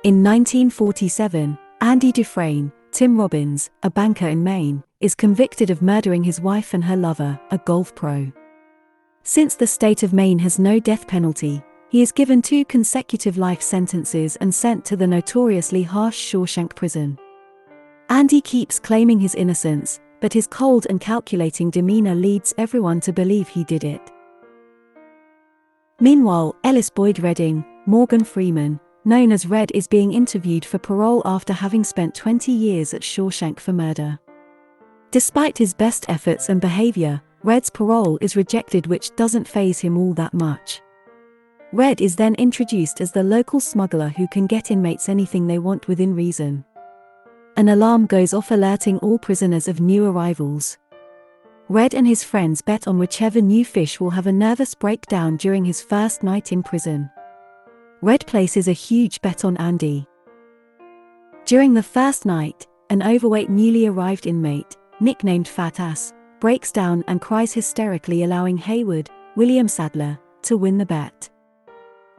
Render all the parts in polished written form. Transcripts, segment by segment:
In 1947, Andy Dufresne, Tim Robbins, a banker in Maine, is convicted of murdering his wife and her lover, a golf pro. Since the state of Maine has no death penalty, he is given 2 consecutive life sentences and sent to the notoriously harsh Shawshank prison. Andy keeps claiming his innocence, but his cold and calculating demeanor leads everyone to believe he did it. Meanwhile, Ellis Boyd Redding, Morgan Freeman, known as Red, is being interviewed for parole after having spent 20 years at Shawshank for murder. Despite his best efforts and behavior, Red's parole is rejected, which doesn't faze him all that much. Red is then introduced as the local smuggler who can get inmates anything they want within reason. An alarm goes off alerting all prisoners of new arrivals. Red and his friends bet on whichever new fish will have a nervous breakdown during his first night in prison. Red places a huge bet on Andy. During the first night, an overweight newly arrived inmate, nicknamed Fat Ass, breaks down and cries hysterically, allowing Haywood, William Sadler, to win the bet.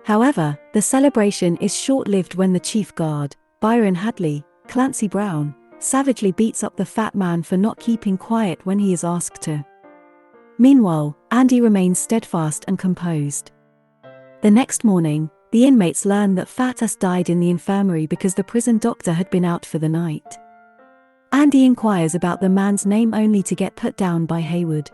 However, the celebration is short-lived when the chief guard, Byron Hadley, Clancy Brown, savagely beats up the fat man for not keeping quiet when he is asked to. Meanwhile, Andy remains steadfast and composed. The next morning, the inmates learn that Fat Ass died in the infirmary because the prison doctor had been out for the night. Andy inquires about the man's name only to get put down by Haywood.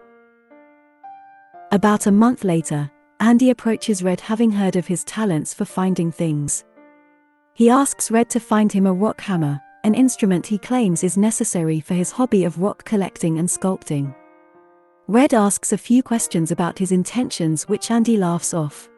About a month later, Andy approaches Red, having heard of his talents for finding things. He asks Red to find him a rock hammer, an instrument he claims is necessary for his hobby of rock collecting and sculpting. Red asks a few questions about his intentions, which Andy laughs off.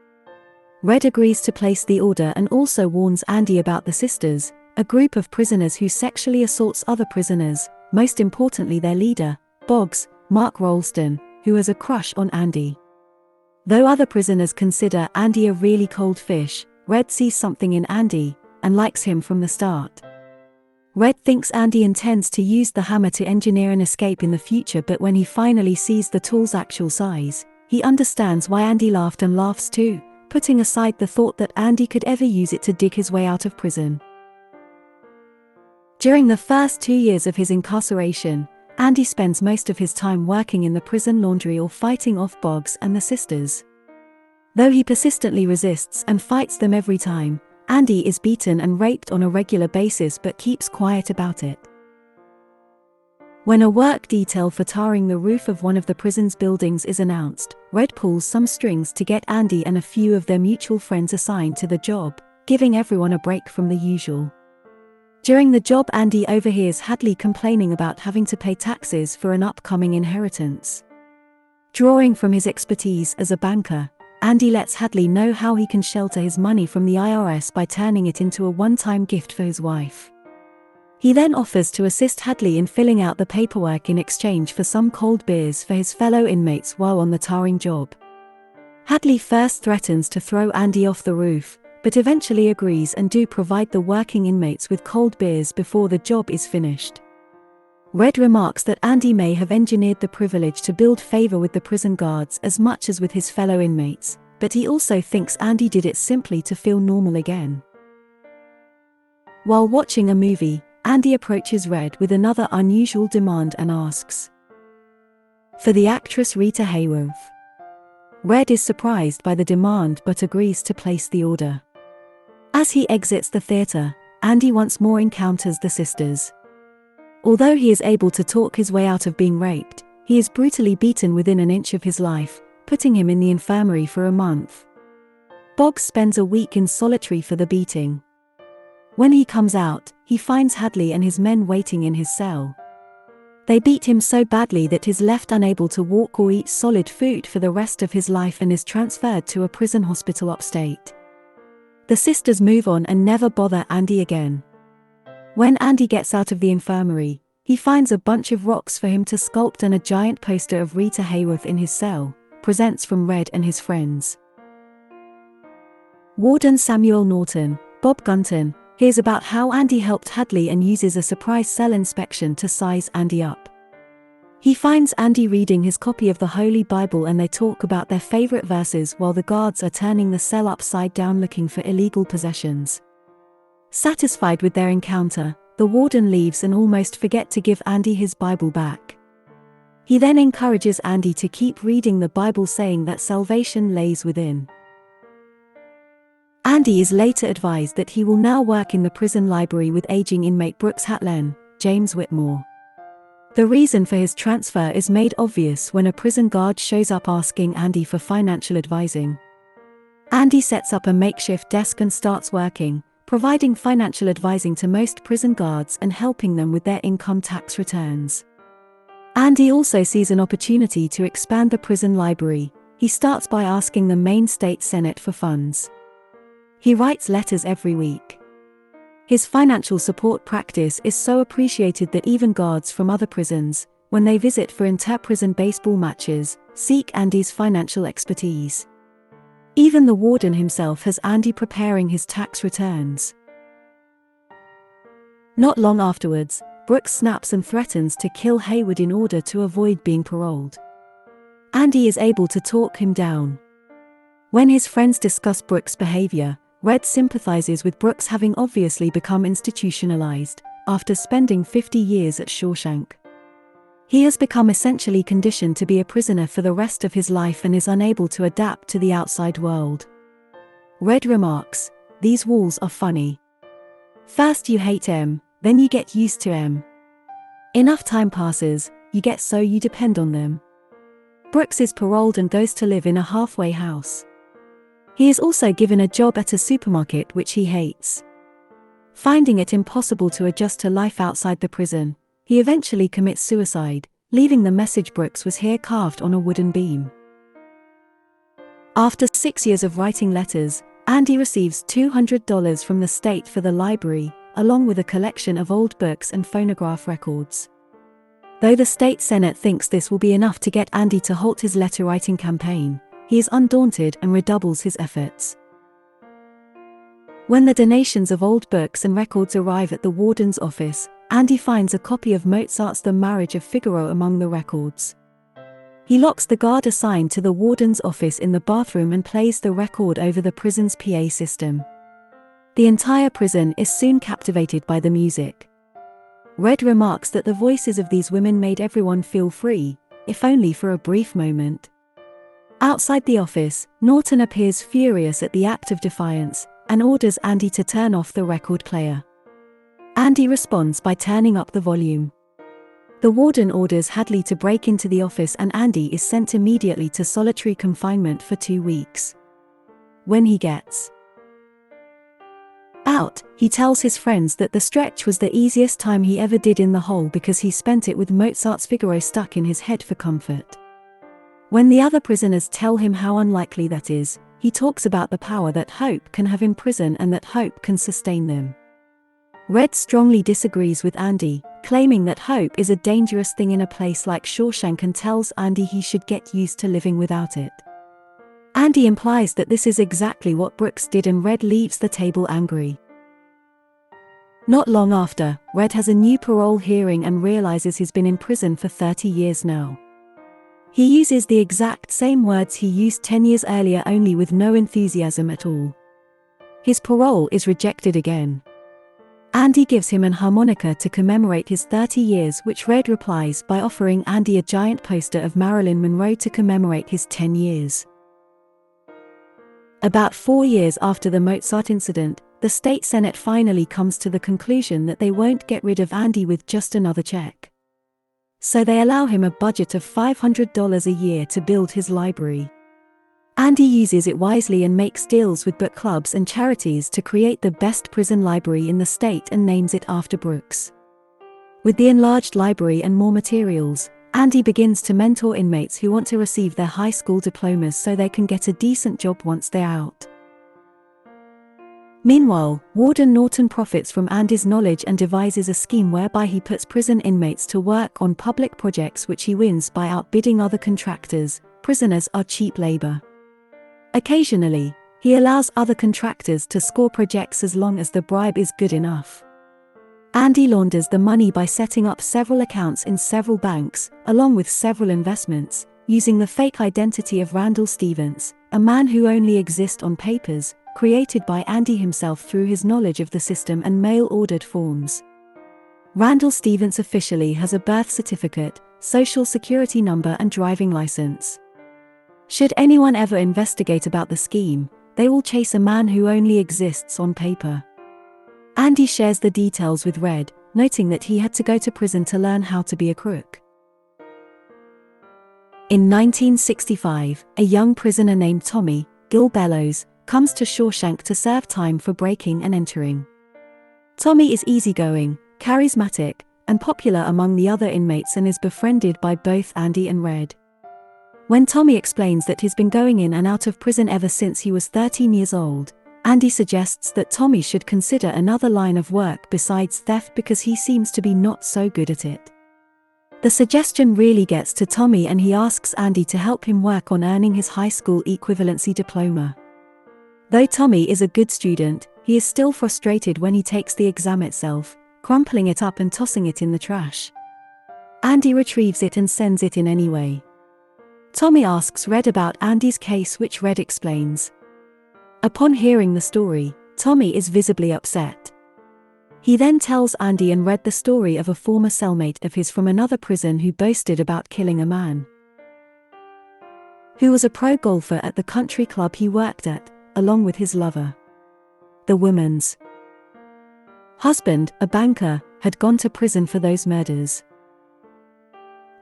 Red agrees to place the order and also warns Andy about the Sisters, a group of prisoners who sexually assaults other prisoners, most importantly their leader, Boggs, Mark Rolston, who has a crush on Andy. Though other prisoners consider Andy a really cold fish, Red sees something in Andy, and likes him from the start. Red thinks Andy intends to use the hammer to engineer an escape in the future, but when he finally sees the tool's actual size, he understands why Andy laughed and laughs too, putting aside the thought that Andy could ever use it to dig his way out of prison. During the first 2 years of his incarceration, Andy spends most of his time working in the prison laundry or fighting off Boggs and the Sisters. Though he persistently resists and fights them every time, Andy is beaten and raped on a regular basis but keeps quiet about it. When a work detail for tarring the roof of one of the prison's buildings is announced, Red pulls some strings to get Andy and a few of their mutual friends assigned to the job, giving everyone a break from the usual. During the job, Andy overhears Hadley complaining about having to pay taxes for an upcoming inheritance. Drawing from his expertise as a banker, Andy lets Hadley know how he can shelter his money from the IRS by turning it into a one-time gift for his wife. He then offers to assist Hadley in filling out the paperwork in exchange for some cold beers for his fellow inmates while on the tarring job. Hadley first threatens to throw Andy off the roof, but eventually agrees and do provide the working inmates with cold beers before the job is finished. Red remarks that Andy may have engineered the privilege to build favor with the prison guards as much as with his fellow inmates, but he also thinks Andy did it simply to feel normal again. While watching a movie, Andy approaches Red with another unusual demand and asks for the actress Rita Hayworth. Red is surprised by the demand but agrees to place the order. As he exits the theater, Andy once more encounters the Sisters. Although he is able to talk his way out of being raped, he is brutally beaten within an inch of his life, putting him in the infirmary for a month. Boggs spends a week in solitary for the beating. When he comes out, he finds Hadley and his men waiting in his cell. They beat him so badly that he's left unable to walk or eat solid food for the rest of his life and is transferred to a prison hospital upstate. The Sisters move on and never bother Andy again. When Andy gets out of the infirmary, he finds a bunch of rocks for him to sculpt and a giant poster of Rita Hayworth in his cell, presents from Red and his friends. Warden Samuel Norton, Bob Gunton, hears about how Andy helped Hadley and uses a surprise cell inspection to size Andy up. He finds Andy reading his copy of the Holy Bible and they talk about their favorite verses while the guards are turning the cell upside down looking for illegal possessions. Satisfied with their encounter, the warden leaves and almost forget to give Andy his Bible back. He then encourages Andy to keep reading the Bible, saying that salvation lays within. Andy is later advised that he will now work in the prison library with aging inmate Brooks Hatlen, James Whitmore. The reason for his transfer is made obvious when a prison guard shows up asking Andy for financial advising. Andy sets up a makeshift desk and starts working, providing financial advising to most prison guards and helping them with their income tax returns. Andy also sees an opportunity to expand the prison library. He starts by asking the Maine State Senate for funds. He writes letters every week. His financial support practice is so appreciated that even guards from other prisons, when they visit for inter-prison baseball matches, seek Andy's financial expertise. Even the warden himself has Andy preparing his tax returns. Not long afterwards, Brooks snaps and threatens to kill Haywood in order to avoid being paroled. Andy is able to talk him down. When his friends discuss Brooks' behavior, Red sympathizes with Brooks, having obviously become institutionalized after spending 50 years at Shawshank. He has become essentially conditioned to be a prisoner for the rest of his life and is unable to adapt to the outside world. Red remarks, "These walls are funny. First you hate them, then you get used to them. Enough time passes, you get so you depend on them." Brooks is paroled and goes to live in a halfway house. He is also given a job at a supermarket which he hates. Finding it impossible to adjust to life outside the prison, he eventually commits suicide, leaving the message "Brooks was here" carved on a wooden beam. After 6 years of writing letters, Andy receives $200 from the state for the library, along with a collection of old books and phonograph records. Though the state senate thinks this will be enough to get Andy to halt his letter-writing campaign, he is undaunted and redoubles his efforts. When the donations of old books and records arrive at the warden's office, Andy finds a copy of Mozart's The Marriage of Figaro among the records. He locks the guard assigned to the warden's office in the bathroom and plays the record over the prison's PA system. The entire prison is soon captivated by the music. Red remarks that the voices of these women made everyone feel free, if only for a brief moment. Outside the office, Norton appears furious at the act of defiance, and orders Andy to turn off the record player. Andy responds by turning up the volume. The warden orders Hadley to break into the office and Andy is sent immediately to solitary confinement for 2 weeks. When he gets out, he tells his friends that the stretch was the easiest time he ever did in the hole because he spent it with Mozart's Figaro stuck in his head for comfort. When the other prisoners tell him how unlikely that is, he talks about the power that hope can have in prison and that hope can sustain them. Red strongly disagrees with Andy, claiming that hope is a dangerous thing in a place like Shawshank and tells Andy he should get used to living without it. Andy implies that this is exactly what Brooks did and Red leaves the table angry. Not long after, Red has a new parole hearing and realizes he's been in prison for 30 years now. He uses the exact same words he used 10 years earlier, only with no enthusiasm at all. His parole is rejected again. Andy gives him an harmonica to commemorate his 30 years, which Red replies by offering Andy a giant poster of Marilyn Monroe to commemorate his 10 years. About 4 years after the Mozart incident, the state senate finally comes to the conclusion that they won't get rid of Andy with just another check. So they allow him a budget of $500 a year to build his library. Andy uses it wisely and makes deals with book clubs and charities to create the best prison library in the state and names it after Brooks. With the enlarged library and more materials, Andy begins to mentor inmates who want to receive their high school diplomas so they can get a decent job once they're out. Meanwhile, Warden Norton profits from Andy's knowledge and devises a scheme whereby he puts prison inmates to work on public projects which he wins by outbidding other contractors. Prisoners are cheap labor. Occasionally, he allows other contractors to score projects as long as the bribe is good enough. Andy launders the money by setting up several accounts in several banks, along with several investments, using the fake identity of Randall Stevens, a man who only exists on papers, created by Andy himself through his knowledge of the system and mail-ordered forms. Randall Stevens officially has a birth certificate, social security number and driving license. Should anyone ever investigate about the scheme, they will chase a man who only exists on paper. Andy shares the details with Red, noting that he had to go to prison to learn how to be a crook. In 1965, a young prisoner named Tommy, Gil Bellows, comes to Shawshank to serve time for breaking and entering. Tommy is easygoing, charismatic, and popular among the other inmates and is befriended by both Andy and Red. When Tommy explains that he's been going in and out of prison ever since he was 13 years old, Andy suggests that Tommy should consider another line of work besides theft because he seems to be not so good at it. The suggestion really gets to Tommy and he asks Andy to help him work on earning his high school equivalency diploma. Though Tommy is a good student, he is still frustrated when he takes the exam itself, crumpling it up and tossing it in the trash. Andy retrieves it and sends it in anyway. Tommy asks Red about Andy's case, which Red explains. Upon hearing the story, Tommy is visibly upset. He then tells Andy and Red the story of a former cellmate of his from another prison who boasted about killing a man who was a pro golfer at the country club he worked at, along with his lover. The woman's husband, a banker, had gone to prison for those murders.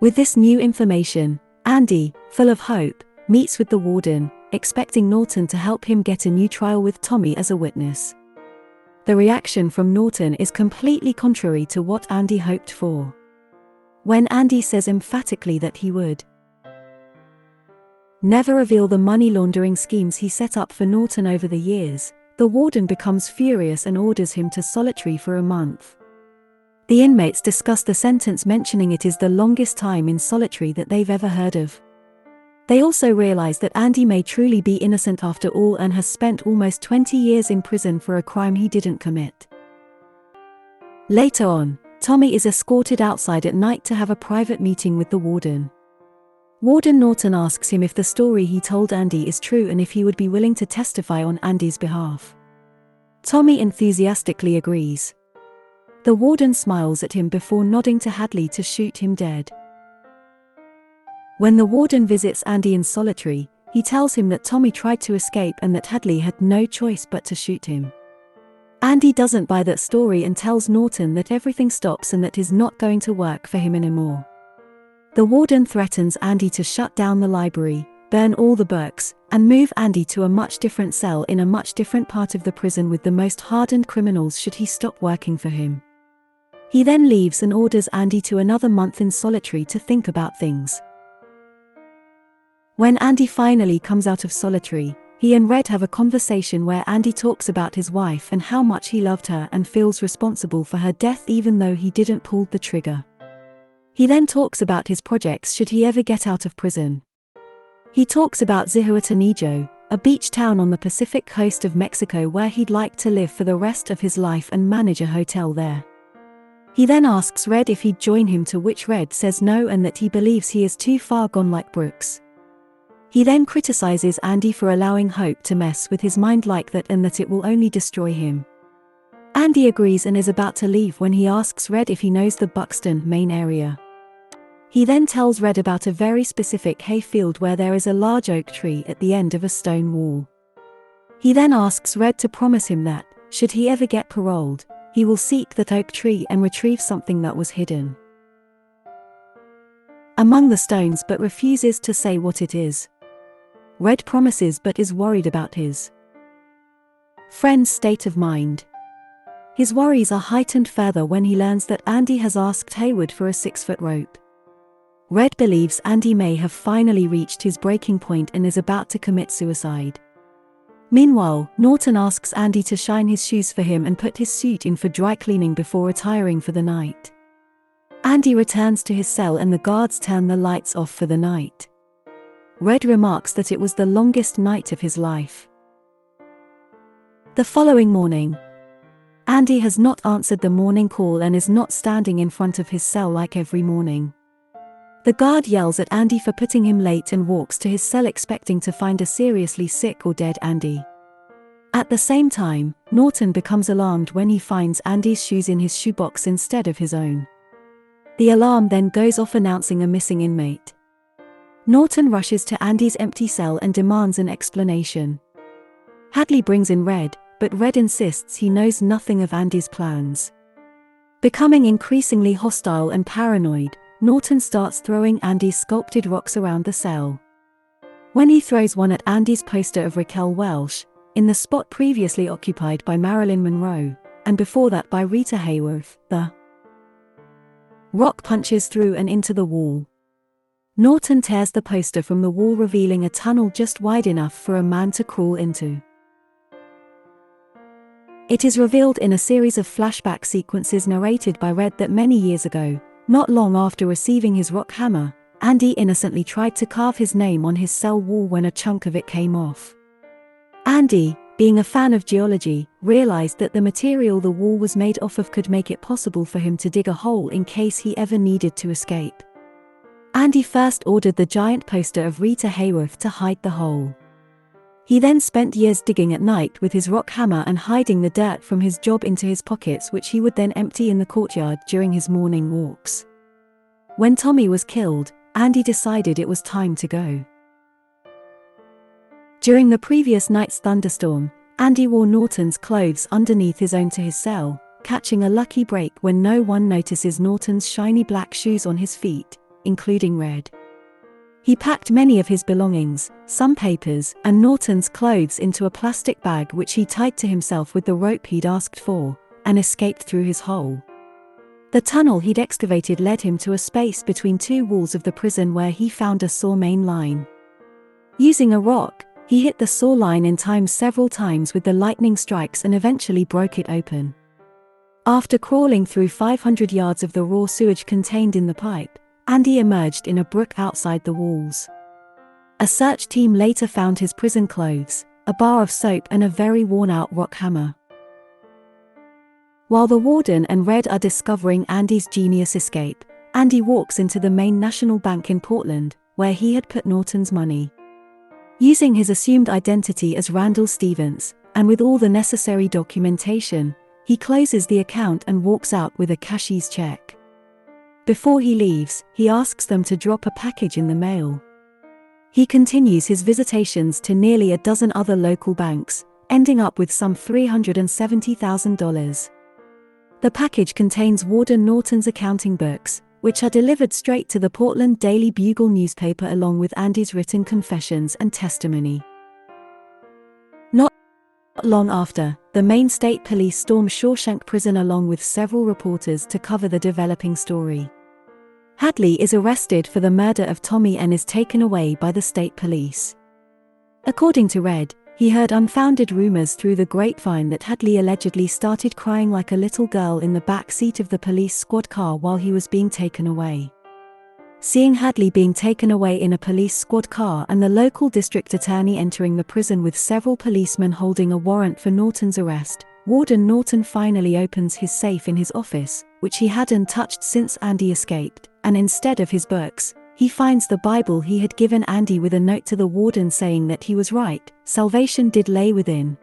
With this new information, Andy, full of hope, meets with the warden, expecting Norton to help him get a new trial with Tommy as a witness. The reaction from Norton is completely contrary to what Andy hoped for. When Andy says emphatically that he would never reveal the money laundering schemes he set up for Norton over the years, the warden becomes furious and orders him to solitary for a month. The inmates discuss the sentence, mentioning it is the longest time in solitary that they've ever heard of. They also realize that Andy may truly be innocent after all and has spent almost 20 years in prison for a crime he didn't commit. Later on, Tommy is escorted outside at night to have a private meeting with the warden. Warden Norton asks him if the story he told Andy is true and if he would be willing to testify on Andy's behalf. Tommy enthusiastically agrees. The warden smiles at him before nodding to Hadley to shoot him dead. When the warden visits Andy in solitary, he tells him that Tommy tried to escape and that Hadley had no choice but to shoot him. Andy doesn't buy that story and tells Norton that everything stops and that is not going to work for him anymore. The warden threatens Andy to shut down the library, burn all the books, and move Andy to a much different cell in a much different part of the prison with the most hardened criminals should he stop working for him. He then leaves and orders Andy to another month in solitary to think about things. When Andy finally comes out of solitary, he and Red have a conversation where Andy talks about his wife and how much he loved her and feels responsible for her death even though he didn't pull the trigger. He then talks about his projects should he ever get out of prison. He talks about Zihuatanejo, a beach town on the Pacific coast of Mexico where he'd like to live for the rest of his life and manage a hotel there. He then asks Red if he'd join him, to which Red says no and that he believes he is too far gone like Brooks. He then criticizes Andy for allowing Hope to mess with his mind like that and that it will only destroy him. Andy agrees and is about to leave when he asks Red if he knows the Buxton, Maine area. He then tells Red about a very specific hayfield where there is a large oak tree at the end of a stone wall. He then asks Red to promise him that, should he ever get paroled, he will seek that oak tree and retrieve something that was hidden among the stones but refuses to say what it is. Red promises but is worried about his friend's state of mind. His worries are heightened further when he learns that Andy has asked Haywood for a 6-foot rope. Red believes Andy may have finally reached his breaking point and is about to commit suicide. Meanwhile, Norton asks Andy to shine his shoes for him and put his suit in for dry cleaning before retiring for the night. Andy returns to his cell and the guards turn the lights off for the night. Red remarks that it was the longest night of his life. The following morning, Andy has not answered the morning call and is not standing in front of his cell like every morning. The guard yells at Andy for putting him late and walks to his cell expecting to find a seriously sick or dead Andy. At the same time, Norton becomes alarmed when he finds Andy's shoes in his shoebox instead of his own. The alarm then goes off announcing a missing inmate. Norton rushes to Andy's empty cell and demands an explanation. Hadley brings in Red, but Red insists he knows nothing of Andy's plans. Becoming increasingly hostile and paranoid, Norton starts throwing Andy's sculpted rocks around the cell. When he throws one at Andy's poster of Raquel Welch, in the spot previously occupied by Marilyn Monroe, and before that by Rita Hayworth, the rock punches through and into the wall. Norton tears the poster from the wall, revealing a tunnel just wide enough for a man to crawl into. It is revealed in a series of flashback sequences narrated by Red that many years ago, not long after receiving his rock hammer, Andy innocently tried to carve his name on his cell wall when a chunk of it came off. Andy, being a fan of geology, realized that the material the wall was made off of could make it possible for him to dig a hole in case he ever needed to escape. Andy first ordered the giant poster of Rita Hayworth to hide the hole. He then spent years digging at night with his rock hammer and hiding the dirt from his job into his pockets, which he would then empty in the courtyard during his morning walks. When Tommy was killed, Andy decided it was time to go. During the previous night's thunderstorm, Andy wore Norton's clothes underneath his own to his cell, catching a lucky break when no one notices Norton's shiny black shoes on his feet, including Red. He packed many of his belongings, some papers, and Norton's clothes into a plastic bag which he tied to himself with the rope he'd asked for, and escaped through his hole. The tunnel he'd excavated led him to a space between two walls of the prison where he found a saw main line. Using a rock, he hit the saw line in time several times with the lightning strikes and eventually broke it open. After crawling through 500 yards of the raw sewage contained in the pipe, Andy emerged in a brook outside the walls. A search team later found his prison clothes, a bar of soap and a very worn-out rock hammer. While the warden and Red are discovering Andy's genius escape, Andy walks into the Maine National Bank in Portland, where he had put Norton's money. Using his assumed identity as Randall Stevens, and with all the necessary documentation, he closes the account and walks out with a cashier's check. Before he leaves, he asks them to drop a package in the mail. He continues his visitations to nearly a dozen other local banks, ending up with some $370,000. The package contains Warden Norton's accounting books, which are delivered straight to the Portland Daily Bugle newspaper along with Andy's written confessions and testimony. Not long after, the Maine State Police storm Shawshank Prison along with several reporters to cover the developing story. Hadley is arrested for the murder of Tommy and is taken away by the state police. According to Red, he heard unfounded rumors through the grapevine that Hadley allegedly started crying like a little girl in the back seat of the police squad car while he was being taken away. Seeing Hadley being taken away in a police squad car and the local district attorney entering the prison with several policemen holding a warrant for Norton's arrest, Warden Norton finally opens his safe in his office, which he hadn't touched since Andy escaped, and instead of his books, he finds the Bible he had given Andy with a note to the warden saying that he was right, salvation did lay within.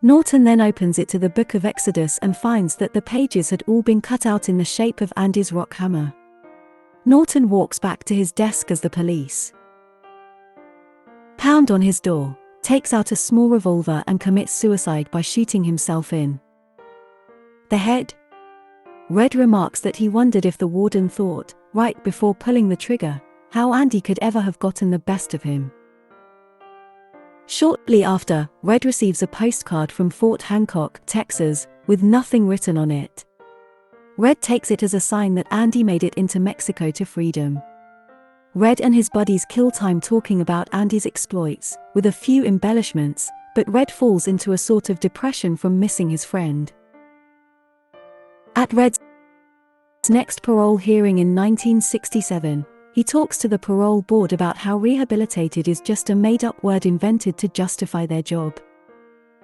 Norton then opens it to the Book of Exodus and finds that the pages had all been cut out in the shape of Andy's rock hammer. Norton walks back to his desk as the police pound on his door, takes out a small revolver and commits suicide by shooting himself in the head. Red remarks that he wondered if the warden thought, right before pulling the trigger, how Andy could ever have gotten the best of him. Shortly after, Red receives a postcard from Fort Hancock, Texas, with nothing written on it. Red takes it as a sign that Andy made it into Mexico to freedom. Red and his buddies kill time talking about Andy's exploits, with a few embellishments, but Red falls into a sort of depression from missing his friend. At Red's next parole hearing in 1967, he talks to the parole board about how rehabilitated is just a made-up word invented to justify their job.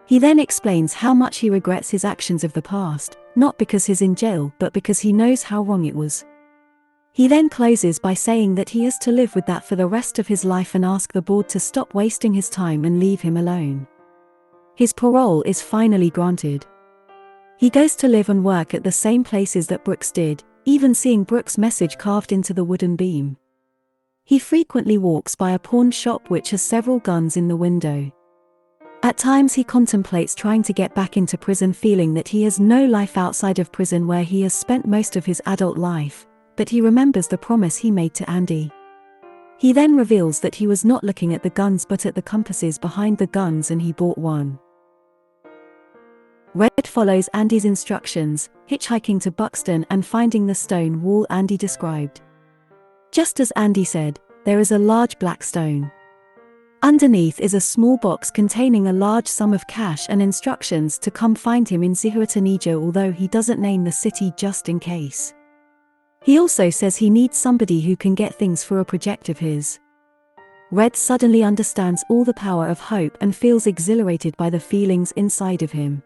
He then explains how much he regrets his actions of the past, not because he's in jail but because he knows how wrong it was. He then closes by saying that he has to live with that for the rest of his life and ask the board to stop wasting his time and leave him alone. His parole is finally granted. He goes to live and work at the same places that Brooks did, even seeing Brooks' message carved into the wooden beam. He frequently walks by a pawn shop which has several guns in the window. At times he contemplates trying to get back into prison, feeling that he has no life outside of prison where he has spent most of his adult life, but he remembers the promise he made to Andy. He then reveals that he was not looking at the guns but at the compasses behind the guns, and he bought one. Red follows Andy's instructions, hitchhiking to Buxton and finding the stone wall Andy described. Just as Andy said, there is a large black stone. Underneath is a small box containing a large sum of cash and instructions to come find him in Zihuatanejo, although he doesn't name the city just in case. He also says he needs somebody who can get things for a project of his. Red suddenly understands all the power of hope and feels exhilarated by the feelings inside of him.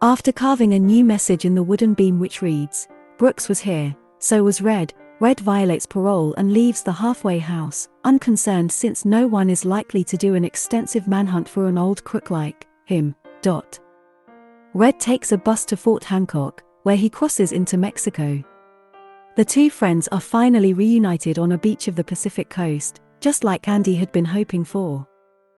After carving a new message in the wooden beam which reads, "Brooks was here, so was Red," Red violates parole and leaves the halfway house, unconcerned since no one is likely to do an extensive manhunt for an old crook like him. Red takes a bus to Fort Hancock, where he crosses into Mexico. The two friends are finally reunited on a beach of the Pacific coast, just like Andy had been hoping for.